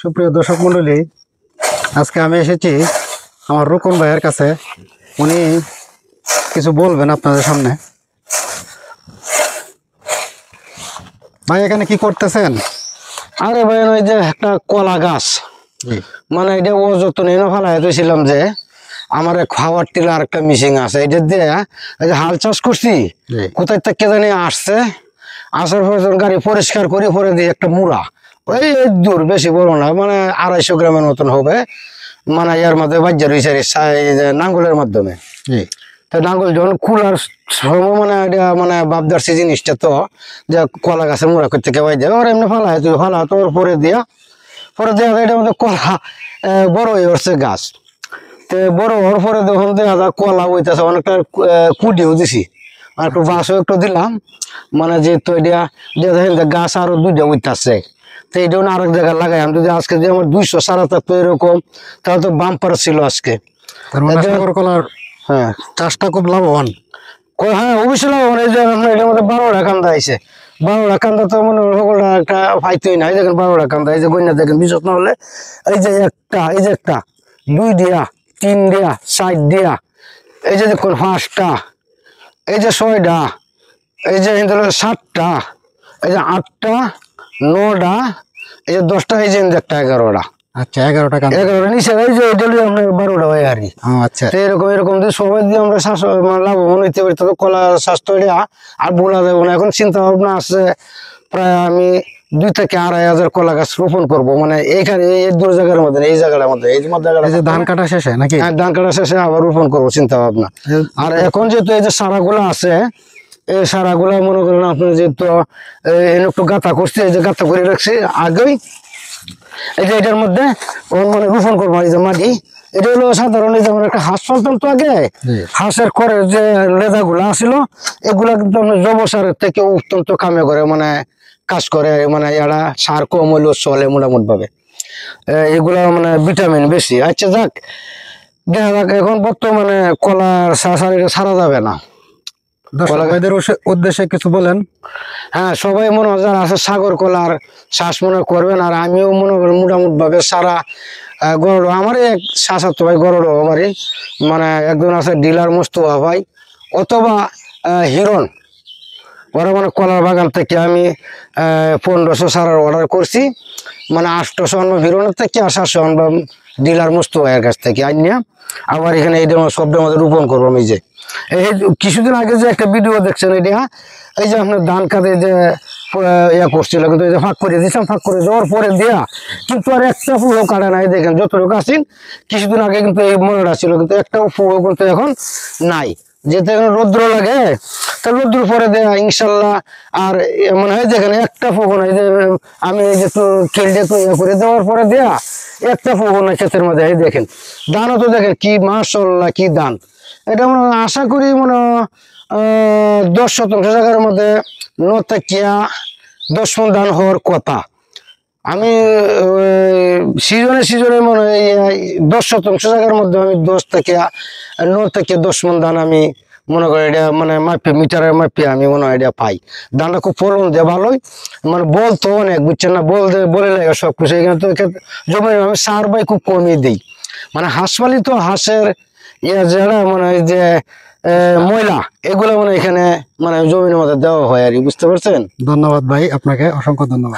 সুপ্রিয় দর্শক মন্ডলী, আজকে আমি এসেছি আমার রুকন ভাইয়ের কাছে। উনি কিছু বলবেন আপনাদের সামনে। ভাই, এখানে কি করতেছেন? আরে ভাই, ওই যে একটা কলা গাছ, মানে এটা ও যত্ন নিয়ে ফেলাই দিয়েছিলাম যে আমার খাওয়ার টিলার একটা মিশিং আছে, এটা দিয়ে এই যে হাল চাষ করছি। কোথায় থেকে জানি আসছে, আসার পরে যখন গাড়ি পরিষ্কার করে পরে দিয়ে একটা মুড়া, ওই দূর বেশি বড় না, মানে 250 গ্রামের মতন হবে, মানে এর মধ্যে বাজ্যা রয়েছে নাঙ্গলের মাধ্যমে। তো নাঙ্গল যখন খোলার সময় মানে এটা মানে বাপদারছি জিনিসটা, তো যে কলা গাছের মুড়া করতে কেবাই দেয় ওর এমনি ফালা, তুই ফালা তো ওর পরে দিয়া এটার মধ্যে কলা বড় হয়ে উঠছে গাছ। তো বড় হওয়ার পরে যখন দেখা যায় কলা হইতেছে, অনেকটা কুটিও দিছি, আর একটু বাঁশও একটু দিলাম, মানে যেহেতু এটা গাছ আরো 2টা উঠতেছে। তো এইটা আরেক জায়গায় লাগাই, আমি যদি আজকে যদি আমার 200 সারা থাকতো এরকম, তাহলে তো বাম্পার ছিল আজকে। কলার হ্যাঁ, চাষটা খুব লাভবান। হ্যাঁ অবশ্যই লাভবান। এই যে আপনার এটার মধ্যে 12টা কান্দা আছে, 12টা কান্দা তো মনে সকলটা একটা পাইতেই না। এই দেখেন 12টা কান্দা, এই যে গন্যা দেখেন, বিশেষ না হলে এই যে একটা, এই যে একটা 2 দিয়া 3 দিয়া 4 দিয়া, এই যে দেখুন 5টা, এই যে 6টা, এই যে 7টা, এই যে 8টা, 9টা, এই যে 10টা, এই যে একটা 11টা। আচ্ছা, 11টা কান্দা, 11টা নিচে, এই যে এটা আপনার 12টা হয় আর কি। আচ্ছা, এরকম এরকম যদি সবাই দিয়ে আমরা লাভবান হইতে পারি, তবে কলা স্বাস্থ্য আর বলা যাবে না। এখন চিন্তা ভাবনা আছে, প্রায় আমি 2 থেকে 2,500 কলা গাছ রোপণ করবো, মানে এইখানে এই 2 জায়গার মধ্যে, এই জায়গাটার মধ্যে, এই যে ধান কাটা শেষে নাকি? হ্যাঁ, ধান কাটা শেষে আবার রোপণ করবো চিন্তা ভাবনা। আর এখন যেহেতু এই যে সারাগুলো আছে, এই সারাগুলা মনে করেন আপনার যেহেতু একটু গাঁথা করছি, এই যে গাঁথা করে রাখছি আগেই, এই যে এটার মধ্যে মানে রোপণ করবো। এই যে মাটি, এটা হলো সাধারণ, এই যেমন একটা হাঁস পালতাম তো আগে, হাঁসের খড়ের যে লেদা গুলা ছিল, এগুলা কিন্তু জৈব সারের থেকে অত্যন্ত কামে করে, মানে কাজ করে, মানে এরা সার কম হইলেও চলে মোটামুটি ভাবে, এগুলা মানে ভিটামিন বেশি। আচ্ছা যাক, দেখা যাক এখন বর্তমানে কলার সারা যাবে না। উদ্দেশ্যে কিছু বলেন। হ্যাঁ, সবাই মনে হয় যারা আছে সাগর কলার শ্বাস মনে করবেন, আর আমিও মনে করি মোটামুটি ভাবে সারা গরড়, আমার এক শাসাতো ভাই গরড় বাড়ি, মানে একজন আছে ডিলার মুস্তফা ভাই, অথবা হিরণ, ওরা মানে কলার বাগান থেকে আমি 1500 সারার অর্ডার করছি, মানে 800 আনবো হিরণের থেকে, আর 700 আনবো ডিলার মুস্তফা ভাইয়ের কাছ থেকে আনিয়া, আবার এখানে এই সবটার মধ্যে রোপণ করবো। আমি যে এই কিছুদিন আগে যে একটা ভিডিও দেখছেন, এটা এই যে আপনার ধান কাটে যে ইয়া করছিল, কিন্তু এই যে ফাঁক করে দিয়েছিলাম, ফাঁক করে দেওয়ার পরে দেয়া কিন্তু আর একটা ফুলও কাটে নাই। দেখেন যতটুকু আসেন, কিছুদিন আগে কিন্তু এই মনেটা ছিল, কিন্তু একটা ফুলও কিন্তু এখন নাই, যেতে এখন রৌদ্র লাগে, তা রৌদ্র পরে দেয়া ইনশাল্লাহ। আর মনে হয় দেখেন একটা ফুকো নাই, যে আমি এই যে খেলতে ইয়ে করে দেওয়ার পরে দেয়া একটা ফুকো নাই ক্ষেতের মধ্যে। এই দেখেন ধানও তো দেখেন কি মাশাআল্লাহ কি ধান। এটা মনে আশা করি মনে 10% জায়গার মধ্যে 9 থেকে 10 মণ ধান হওয়ার কথা। আমি সিজনে মনে হয় 10% জায়গার মধ্যে আমি 10 থেকে 9 থেকে 10 মণ ধান আমি মনে করি এটা মানে মাপে, মিটারের মাপে আমি মনে হয় এটা পাই। ধানটা খুব ফলন দেয় ভালোই, মানে বলতো অনেক, বুঝছেন না, বলে লাগে সবকিছু। এখানে তো জমি আমি সার বাই খুব কমই দিই, মানে হাঁস পালি তো, হাঁসের যারা মানে যে ময়লা, এগুলো মানে এখানে মানে জমির মধ্যে দেওয়া হয় আর কি, বুঝতে পারছেন? ধন্যবাদ ভাই, আপনাকে অসংখ্য ধন্যবাদ।